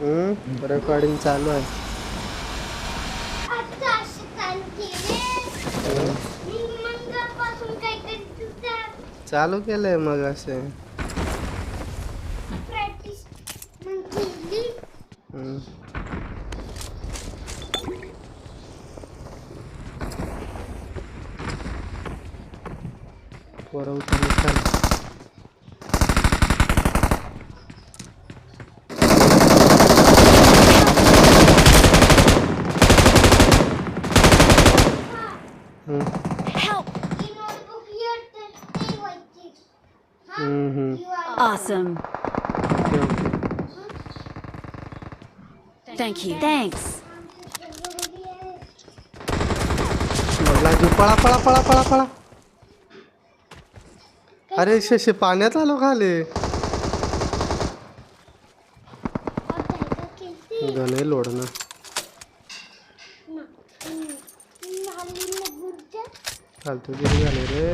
Recording चालू आहे. चालू केलंय मग असे. पोरं उचलून चाल. Awesome. Thank you. Thanks. लाजू पळा पळा पळा पळा पळा. अरे शे पाण्यात आलो खाली. गणे लोड ना. फालतू गिरी झाले रे.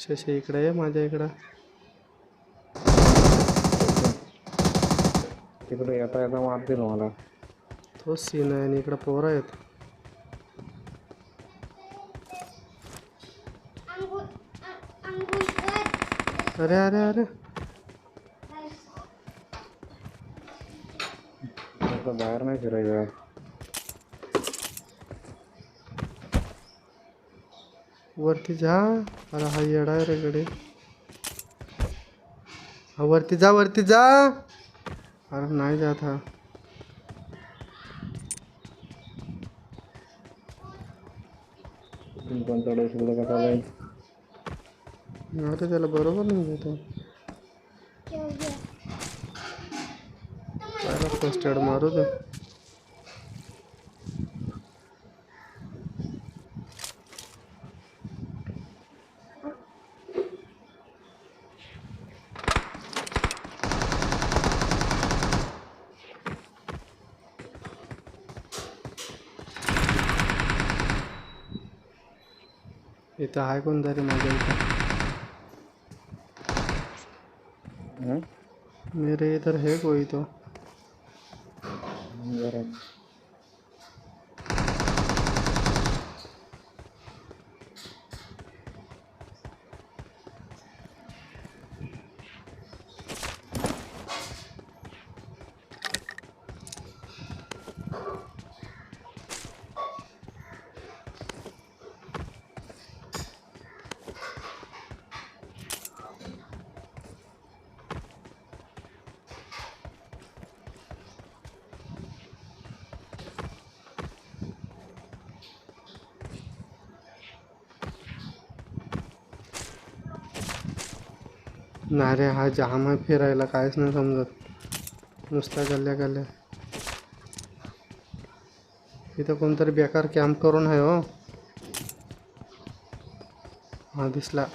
शशी इकडे आहे माझ्या इकडं. तिकडे येता येता मारतील मला. तोच सीन आहे आणि इकडं पोरं आहेत. अरे अरे अरे बाहेर नाही फिरायचं. वरती जा. अरे हा येडा आहे रे गडे. हा वरती जा वरती जा. अरे नाही जात हा. कोणता डोस कसा जाईल. अरे त्याला बरोबर नाही जातो. पहिला फर्स्ट एड मारू दे. इथं आहे कोणतरी माझ्या इथं. मेरे इधर है कोई तो. नाही रे हा जाम आहे फिरायला. काहीच नाही समजत. नुसता गल्ल्या गल्ल्या. इथं कोणतरी बेकार कॅम्प करून आहे हो. हा दिसला.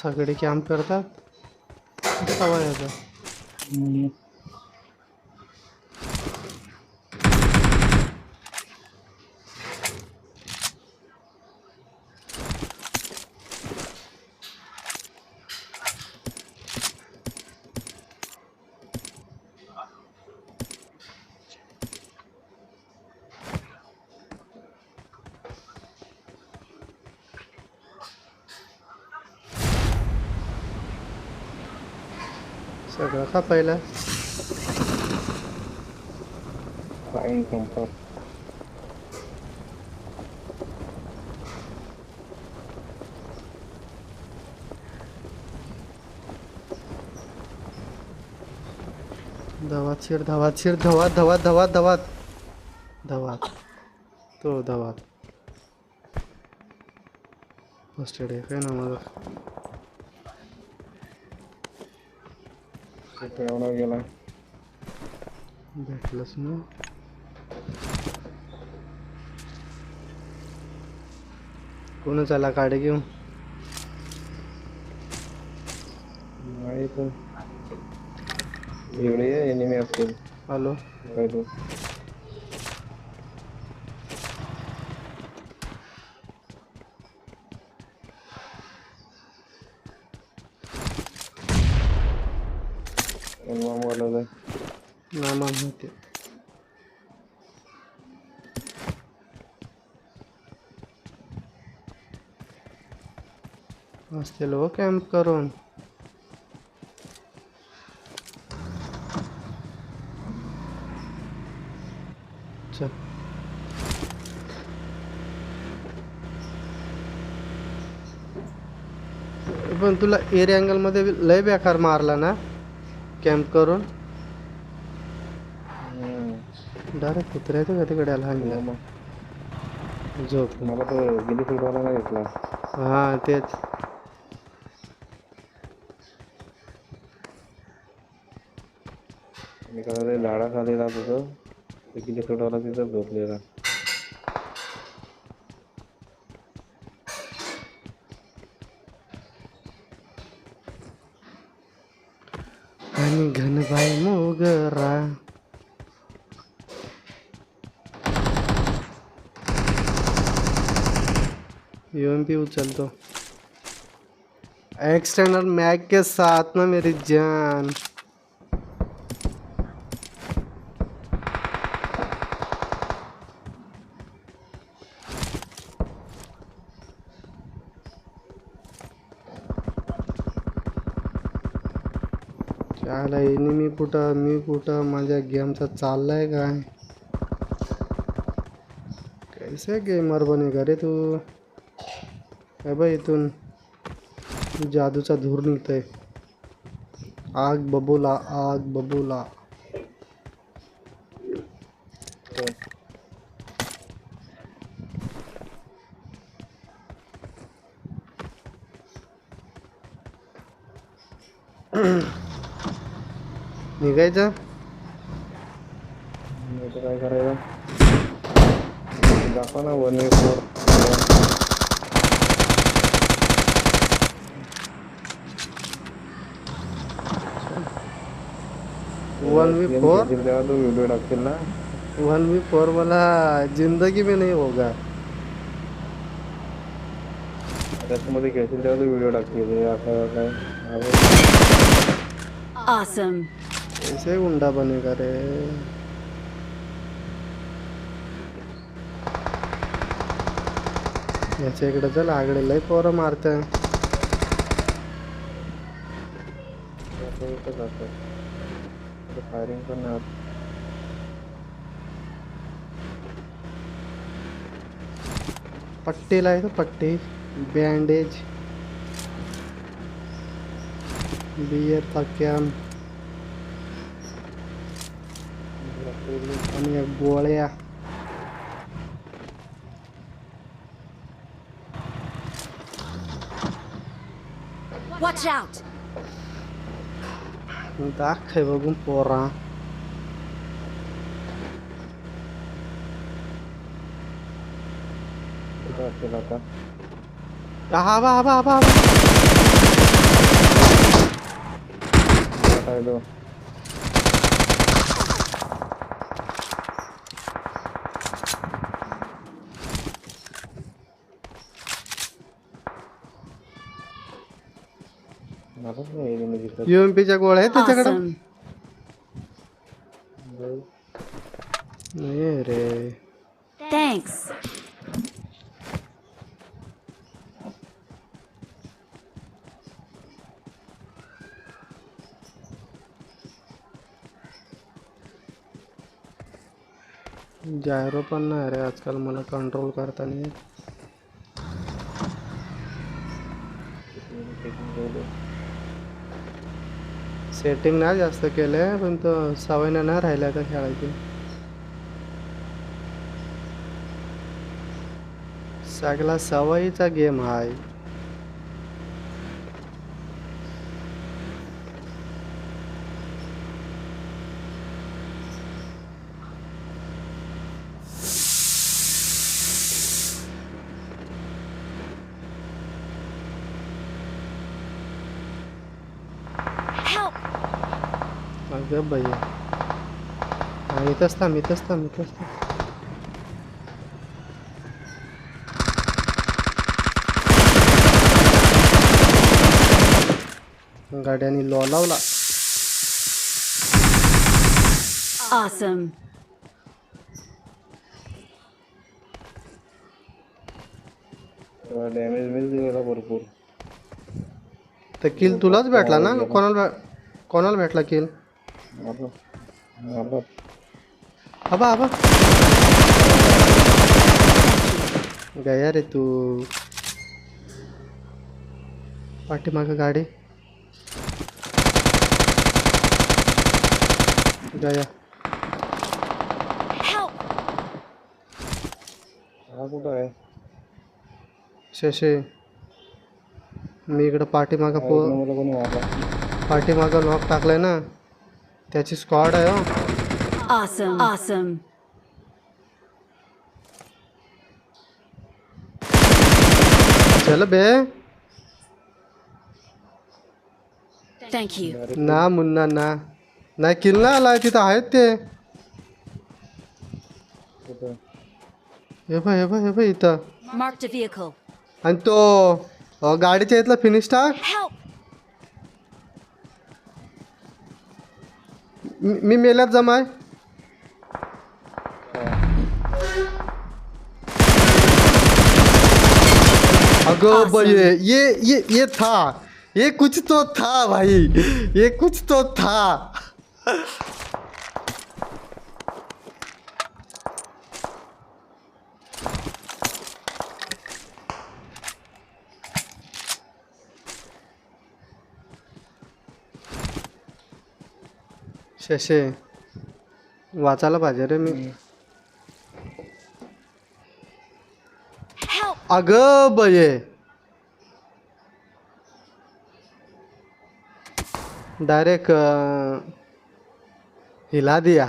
सगळे कॅम्प करतात. सवय आता. सगळं का पहिला. फाईन संपत. धावात शिर धावात शिर धावात धावात धावात धावात धावात तो धावात फर्स्ट एड आहे काय ना माझं एवढा गेला भेटलंच ना कोण चला काढे घेऊन नाही पण एवढे एनिमी असतील आलो काय तू बोलवलं नामा माहिती असतील हो कॅम्प करून चल पण तुला एरिया अँगल मध्ये लय बेकार मारला ना कॅम्प करून डायरेक्ट कुत्र्याचं का तिकडे आला हा झोप मला तो गिली फिरवायला नाही घेतला हा तेच मी कसं झाडाखाली राहत होतो ते गिली फिरवायला तिथं झोपलेला आणि घनबाई मोगरा यूएमपी उछलतो एक्सटर्नल मैग के साथ ना मेरी जान त्याला एनिमी कुठं मी कुठं माझ्या गेमचा चाललाय काय कैसे गेमर बनेगा रे तू काय बाई इथून जादूचा धूर निघतोय आग बबूला आग बबूला निघायचं काय करायचं दाखवा ना 1v4 1v4 तो व्हिडिओ टाकतील ना 1v4 वाला जिंदगी में नहीं होगा त्याच्यामध्ये खेळतील तेव्हा तो व्हिडिओ टाकतील असं काय Awesome. ऐसे गुंडा बनेगा रे याच्या इकडे चल आगडे लय पोरं मारतंय फायरिंग करणार पट्टी लाए तो पट्टी बैंडेज बियर का कॅन आणि या गोळ्या Watch out. दाखय बघून पोरा कुठं असेल आता आबा आबा आबा आबा काय तो मलाच नाही एनिमी दिसत यूएमपीच्या गोळ्या आहेत त्याच्याकडे Awesome. नाही रे Thanks. जायरो पण नाही रे आजकाल मला कंट्रोल करता नाही येत. सेटिंग नाही जास्त केले पण तो सवय नाही राहिला आता खेळायची. सगळा सवयीचा गेम हाय. Help! अगं बाई इथंच थांब इथंच थांब इथंच थांब. गाड्याने लॉ लावला. Awesome. डॅमेज मिल दिलेला भरपूर. तर किल तुलाच भेटला ना कोणाला भेटला किल. मला मला आबा आबा गया रे तू. पाठीमागं गाडी गया. Help! हा कुठं आहे? शशे मी इकडं पाठीमागं मला कोणी मारला? पाठीमागं नॉक टाकलाय ना त्याची स्क्वॉड आहे. हो Awesome. Awesome. चल बे. Thank you. ना मुन्ना ना नाही किल ना आलाय तिथं आहेत ते. कुठं? हे बघ इथं. Marked a vehicle. आणि तो गाडीच्या इथला फिनिश टाक. Help! मी मेल्यात जमाय. अगं बाई ये था ये कुछ तो था भाई ये कुछ तो था. शशे वाचायला पाहिजे रे मी. Help! अगं बये डायरेक्ट हिला दिया.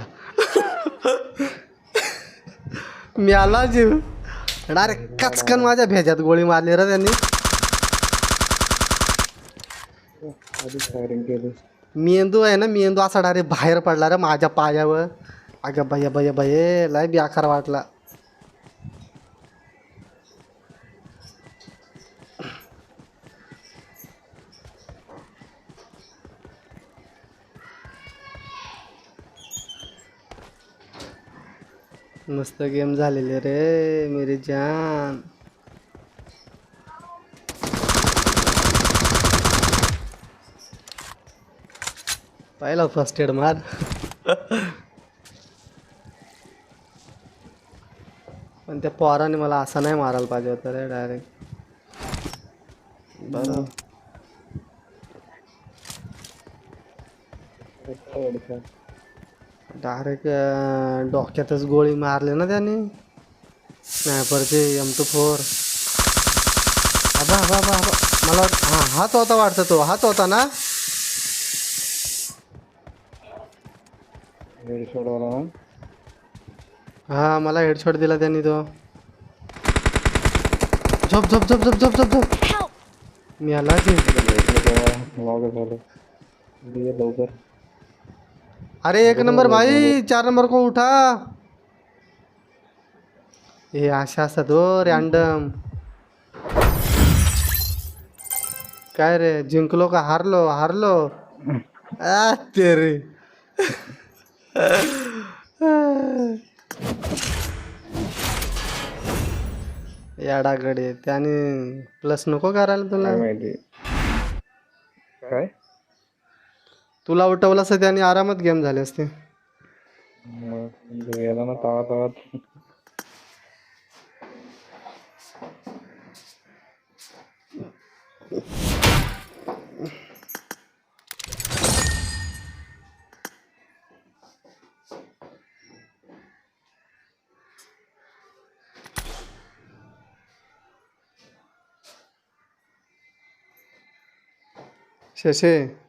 मी आला जीव डायरेक्ट कचकन माझ्या भेजात गोळी मारली रे त्यांनी. आधीच फायरिंग केली. मेंदू आहे ना मेंदू असा डायरेक्ट बाहेर पडला रे माझ्या पायावर. अगं भय लय बेकार वाटला. मस्त गेम झालेले रे मेरी जान. पाहिला फर्स्ट एड मार. पण त्या पोराने मला असं नाही मारायला पाहिजे होतं रे डायरेक्ट. बरं डायरेक्ट डोक्यातच गोळी मारली ना त्याने. स्नॅपरचे M24. आबा मला हाच होता वाटतं तो हाच होता ना. हेडशॉट आला ना. हा मला हेडशॉट दिला त्यांनी तो. झोप. Help! मी आला की. लवकर लवकर. अरे 1 नंबर भाई 4 नंबर को उठा. हे अशा असतात हो रॅन्डम. काय रे जिंकलो का हारलो तेरे. याडाकडे त्याने प्लस नको करायला तुला. काय माहिती काय तुला उठवलं असं त्याने आरामात गेम झाले असते. गेला ना तावात. शशे